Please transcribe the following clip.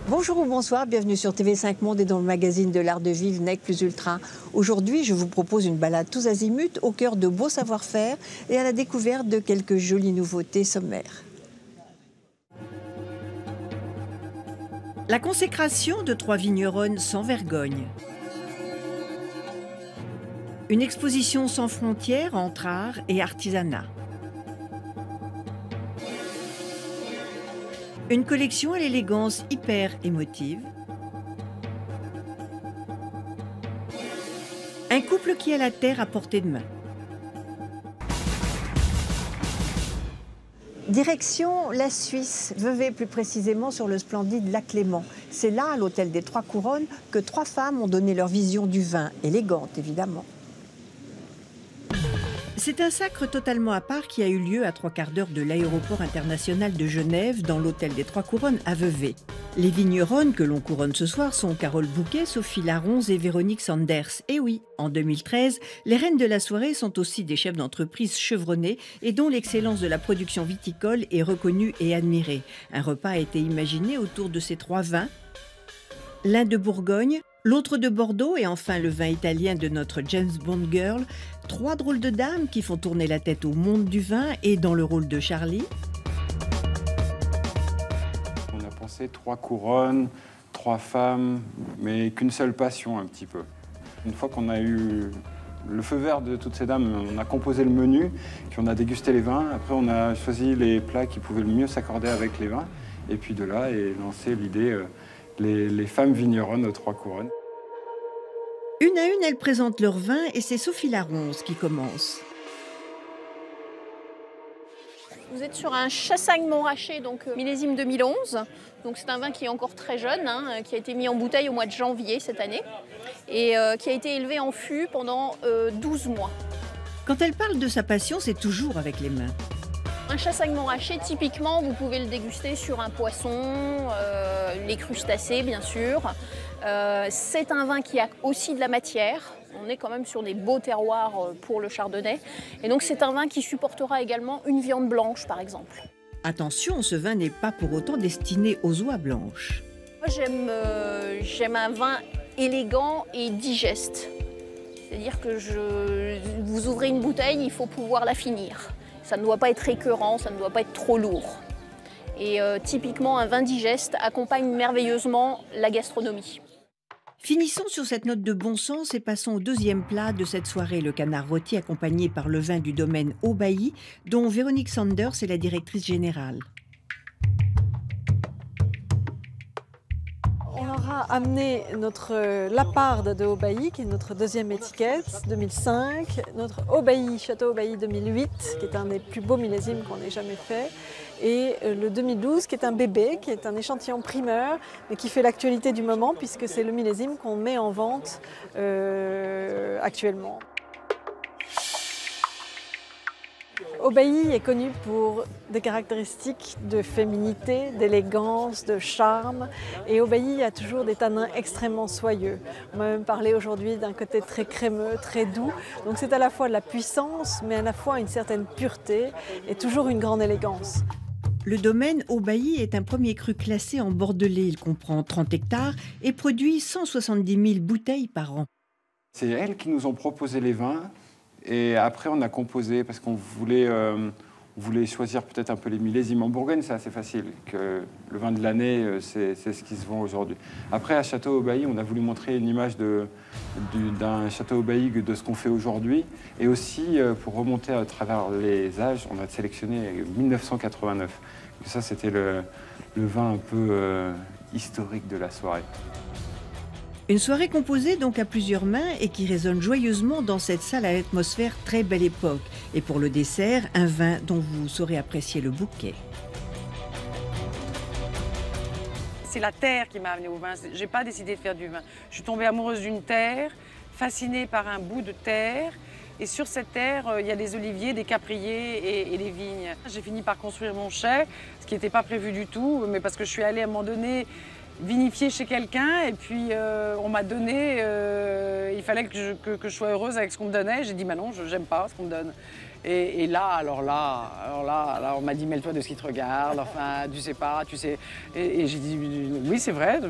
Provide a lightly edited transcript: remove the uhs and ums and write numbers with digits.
Bonjour ou bonsoir, bienvenue sur TV5 Monde et dans le magazine de l'art de vivre Nec Plus Ultra. Aujourd'hui, je vous propose une balade tous azimuts au cœur de beaux savoir-faire et à la découverte de quelques jolies nouveautés sommaires. La consécration de 3 vigneronnes sans vergogne. Une exposition sans frontières entre art et artisanat. Une collection à l'élégance hyper émotive. Un couple qui a la terre à portée de main. Direction la Suisse, Vevey plus précisément sur le splendide lac Léman. C'est là, à l'hôtel des Trois Couronnes, que 3 femmes ont donné leur vision du vin, élégante évidemment. C'est un sacre totalement à part qui a eu lieu à 3/4 d'heure de l'aéroport international de Genève, dans l'hôtel des Trois Couronnes à Vevey. Les vigneronnes que l'on couronne ce soir sont Carole Bouquet, Sophie Laronze et Véronique Sanders. Et oui, en 2013, les reines de la soirée sont aussi des chefs d'entreprise chevronnés et dont l'excellence de la production viticole est reconnue et admirée. Un repas a été imaginé autour de ces 3 vins, l'un de Bourgogne, l'autre de Bordeaux et enfin le vin italien de notre James Bond girl. 3 drôles de dames qui font tourner la tête au monde du vin et dans le rôle de Charlie. On a pensé 3 couronnes, 3 femmes, mais qu'une seule passion un petit peu. Une fois qu'on a eu le feu vert de toutes ces dames, on a composé le menu, puis on a dégusté les vins. Après, on a choisi les plats qui pouvaient le mieux s'accorder avec les vins. Et puis de là est lancée l'idée, les femmes vigneronnes aux 3 couronnes. Une à une, elles présentent leur vin et c'est Sophie Laronze qui commence. Vous êtes sur un Chassagne-Montrachet, donc millésime 2011. Donc c'est un vin qui est encore très jeune, qui a été mis en bouteille au mois de janvier cette année et qui a été élevé en fût pendant 12 mois. Quand elle parle de sa passion, c'est toujours avec les mains. Un Chassagne-Montrachet, typiquement, vous pouvez le déguster sur un poisson, les crustacés bien sûr. C'est un vin qui a aussi de la matière. On est quand même sur des beaux terroirs pour le chardonnay. Et donc c'est un vin qui supportera également une viande blanche par exemple. Attention, ce vin n'est pas pour autant destiné aux oies blanches. Moi j'aime un vin élégant et digeste. C'est-à-dire que vous ouvrez une bouteille, il faut pouvoir la finir. Ça ne doit pas être écœurant, ça ne doit pas être trop lourd. Et typiquement, un vin digeste accompagne merveilleusement la gastronomie. Finissons sur cette note de bon sens et passons au deuxième plat de cette soirée, le canard rôti accompagné par le vin du domaine Aubailly, dont Véronique Sanders est la directrice générale. On aura amené notre Laparde de Aubailly, qui est notre deuxième étiquette, 2005, notre Aubailly, Château Aubailly 2008, qui est un des plus beaux millésimes qu'on ait jamais fait, et le 2012, qui est un bébé, qui est un échantillon primeur, mais qui fait l'actualité du moment, puisque c'est le millésime qu'on met en vente actuellement. Aubailly est connu pour des caractéristiques de féminité, d'élégance, de charme. Et Aubailly a toujours des tanins extrêmement soyeux. On m'a même parlé aujourd'hui d'un côté très crémeux, très doux. Donc c'est à la fois de la puissance, mais à la fois une certaine pureté et toujours une grande élégance. Le domaine Aubailly est un premier cru classé en Bordelais. Il comprend 30 hectares et produit 170 000 bouteilles par an. C'est elles qui nous ont proposé les vins. Et après, on a composé parce qu'on voulait choisir peut-être un peu les millésimes. En Bourgogne, c'est assez facile. Que le vin de l'année, c'est ce qui se vend aujourd'hui. Après, à Château Aubailly, on a voulu montrer une image d'un Château Aubailly de ce qu'on fait aujourd'hui. Et aussi, pour remonter à travers les âges, on a sélectionné 1989. Ça, c'était le vin un peu historique de la soirée. Une soirée composée donc à plusieurs mains et qui résonne joyeusement dans cette salle à l'atmosphère très belle époque. Et pour le dessert, un vin dont vous saurez apprécier le bouquet. C'est la terre qui m'a amenée au vin. Je n'ai pas décidé de faire du vin. Je suis tombée amoureuse d'une terre, fascinée par un bout de terre. Et sur cette terre, il y a des oliviers, des capriers et des vignes. J'ai fini par construire mon chai, ce qui n'était pas prévu du tout, mais parce que je suis allée à un moment donné vinifié chez quelqu'un et puis on m'a donné, il fallait que je sois heureuse avec ce qu'on me donnait. J'ai dit bah non, j'aime pas ce qu'on me donne. Et là, alors là, on m'a dit mêle-toi de ce qui te regarde, enfin tu sais pas, tu sais. Et j'ai dit oui c'est vrai,